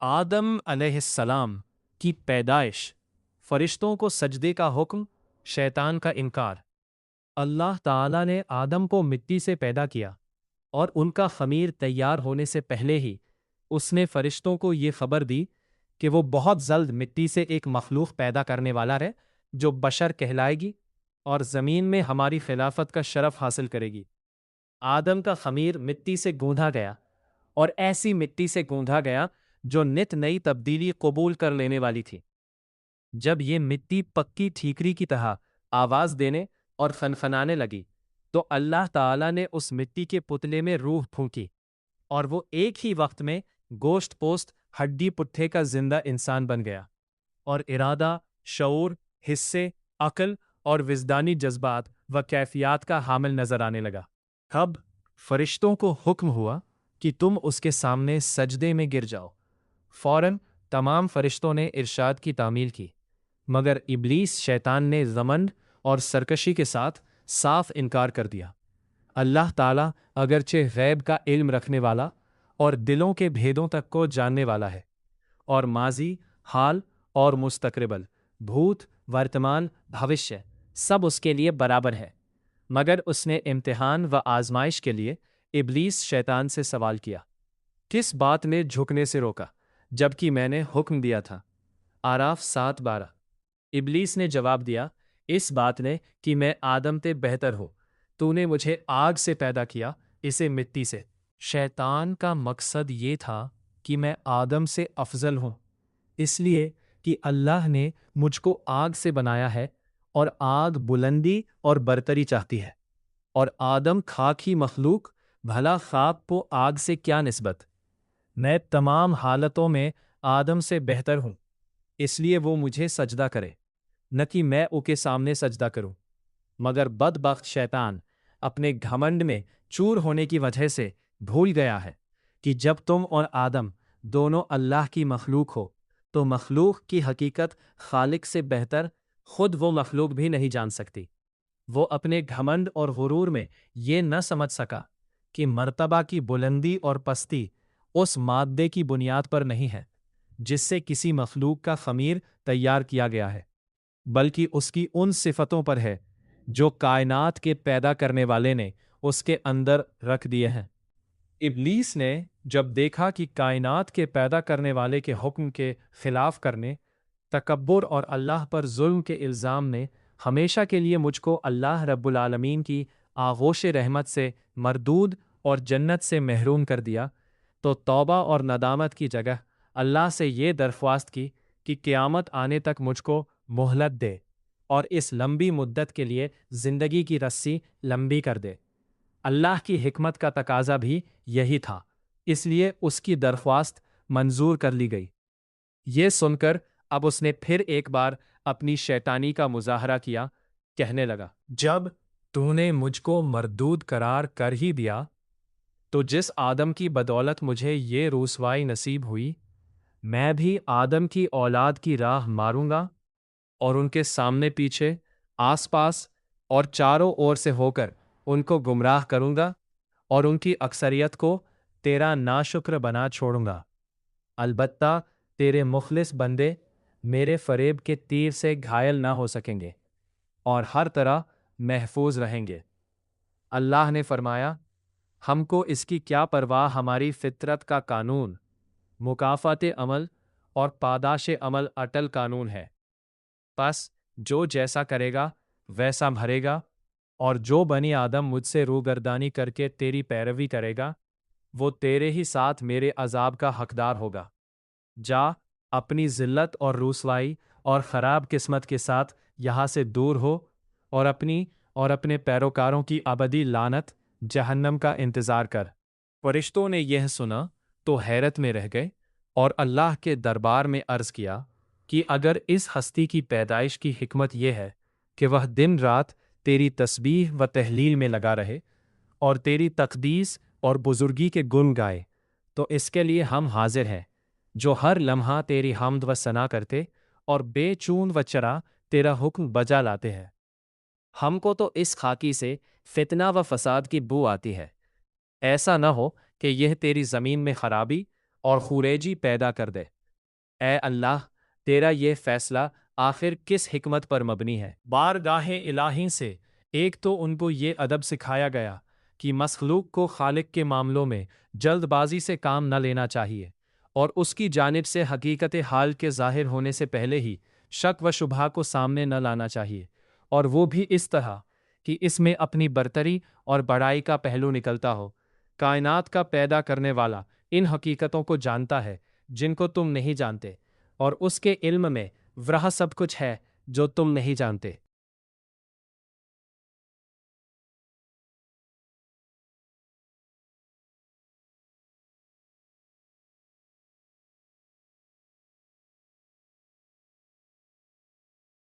آدم علیہ السلام کی پیدائش، فرشتوں کو سجدے کا حکم، شیطان کا انکار۔ اللہ تعالیٰ نے آدم کو مٹی سے پیدا کیا اور ان کا خمیر تیار ہونے سے پہلے ہی اس نے فرشتوں کو یہ خبر دی کہ وہ بہت جلد مٹی سے ایک مخلوق پیدا کرنے والا ہے جو بشر کہلائے گی اور زمین میں ہماری خلافت کا شرف حاصل کرے گی۔ آدم کا خمیر مٹی سے گوندھا گیا اور ایسی مٹی سے گوندھا گیا جو نت نئی تبدیلی قبول کر لینے والی تھی۔ جب یہ مٹی پکی ٹھیکری کی طرح آواز دینے اور فنفنانے لگی تو اللہ تعالیٰ نے اس مٹی کے پتلے میں روح پھونکی اور وہ ایک ہی وقت میں گوشت پوست ہڈی پٹھے کا زندہ انسان بن گیا اور ارادہ، شعور، حصے، عقل اور وجدانی جذبات و کیفیات کا حامل نظر آنے لگا۔ اب فرشتوں کو حکم ہوا کہ تم اس کے سامنے سجدے میں گر جاؤ۔ فوراً تمام فرشتوں نے ارشاد کی تعمیل کی، مگر ابلیس شیطان نے غمنڈ اور سرکشی کے ساتھ صاف انکار کر دیا۔ اللہ تعالیٰ اگرچہ غیب کا علم رکھنے والا اور دلوں کے بھیدوں تک کو جاننے والا ہے اور ماضی، حال اور مستقبل، بھوت، ورتمان، بھوشیہ سب اس کے لیے برابر ہے، مگر اس نے امتحان و آزمائش کے لیے ابلیس شیطان سے سوال کیا، کس بات نے جھکنے سے روکا جبکہ میں نے حکم دیا تھا؟ آراف 7:12۔ ابلیس نے جواب دیا، اس بات نے کہ میں آدم تے بہتر ہوں، تو نے مجھے آگ سے پیدا کیا، اسے مٹی سے۔ شیطان کا مقصد یہ تھا کہ میں آدم سے افضل ہوں، اس لیے کہ اللہ نے مجھ کو آگ سے بنایا ہے اور آگ بلندی اور برتری چاہتی ہے، اور آدم خاک ہی مخلوق، بھلا خاک کو آگ سے کیا نسبت؟ میں تمام حالتوں میں آدم سے بہتر ہوں، اس لیے وہ مجھے سجدہ کرے، نہ کہ میں او کے سامنے سجدہ کروں۔ مگر بدبخت شیطان اپنے گھمنڈ میں چور ہونے کی وجہ سے بھول گیا ہے کہ جب تم اور آدم دونوں اللہ کی مخلوق ہو تو مخلوق کی حقیقت خالق سے بہتر خود وہ مخلوق بھی نہیں جان سکتی۔ وہ اپنے گھمنڈ اور غرور میں یہ نہ سمجھ سکا کہ مرتبہ کی بلندی اور پستی اس مادے کی بنیاد پر نہیں ہے جس سے کسی مخلوق کا خمیر تیار کیا گیا ہے، بلکہ اس کی ان صفتوں پر ہے جو کائنات کے پیدا کرنے والے نے اس کے اندر رکھ دیے ہیں۔ ابلیس نے جب دیکھا کہ کائنات کے پیدا کرنے والے کے حکم کے خلاف کرنے، تکبر اور اللہ پر ظلم کے الزام نے ہمیشہ کے لیے مجھ کو اللہ رب العالمین کی آغوش رحمت سے مردود اور جنت سے محروم کر دیا، تو توبہ اور ندامت کی جگہ اللہ سے یہ درخواست کی کہ قیامت آنے تک مجھ کو مہلت دے اور اس لمبی مدت کے لیے زندگی کی رسی لمبی کر دے۔ اللہ کی حکمت کا تقاضا بھی یہی تھا، اس لیے اس کی درخواست منظور کر لی گئی۔ یہ سن کر اب اس نے پھر ایک بار اپنی شیطانی کا مظاہرہ کیا، کہنے لگا، جب تو نے مجھ کو مردود قرار کر ہی دیا تو جس آدم کی بدولت مجھے یہ رسوائی نصیب ہوئی، میں بھی آدم کی اولاد کی راہ ماروں گا اور ان کے سامنے پیچھے، آس پاس اور چاروں اور سے ہو کر ان کو گمراہ کروں گا اور ان کی اکثریت کو تیرا ناشکر بنا چھوڑوں گا۔ البتہ تیرے مخلص بندے میرے فریب کے تیر سے گھائل نہ ہو سکیں گے اور ہر طرح محفوظ رہیں گے۔ اللہ نے فرمایا، ہم کو اس کی کیا پرواہ، ہماری فطرت کا قانون مکافات عمل اور پاداش عمل اٹل قانون ہے، پس جو جیسا کرے گا ویسا بھرے گا، اور جو بنی آدم مجھ سے روگردانی کر کے تیری پیروی کرے گا وہ تیرے ہی ساتھ میرے عذاب کا حقدار ہوگا۔ جا اپنی ذلت اور رسوائی اور خراب قسمت کے ساتھ یہاں سے دور ہو اور اپنی اور اپنے پیروکاروں کی ابدی لعنت جہنم کا انتظار کر۔ فرشتوں نے یہ سنا تو حیرت میں رہ گئے اور اللہ کے دربار میں عرض کیا کہ اگر اس ہستی کی پیدائش کی حکمت یہ ہے کہ وہ دن رات تیری تسبیح و تحلیل میں لگا رہے اور تیری تقدیس اور بزرگی کے گن گائے، تو اس کے لیے ہم حاضر ہیں، جو ہر لمحہ تیری حمد و ثنا کرتے اور بے چون و چرا تیرا حکم بجا لاتے ہیں۔ ہم کو تو اس خاکی سے فتنہ و فساد کی بو آتی ہے، ایسا نہ ہو کہ یہ تیری زمین میں خرابی اور خوریجی پیدا کر دے۔ اے اللہ، تیرا یہ فیصلہ آخر کس حکمت پر مبنی ہے؟ بارگاہ الہی سے ایک تو ان کو یہ ادب سکھایا گیا کہ مخلوق کو خالق کے معاملوں میں جلد بازی سے کام نہ لینا چاہیے، اور اس کی جانب سے حقیقت حال کے ظاہر ہونے سے پہلے ہی شک و شبہ کو سامنے نہ لانا چاہیے، اور وہ بھی اس طرح کہ اس میں اپنی برتری اور بڑائی کا پہلو نکلتا ہو۔ کائنات کا پیدا کرنے والا ان حقیقتوں کو جانتا ہے جن کو تم نہیں جانتے، اور اس کے علم میں وہ سب کچھ ہے جو تم نہیں جانتے۔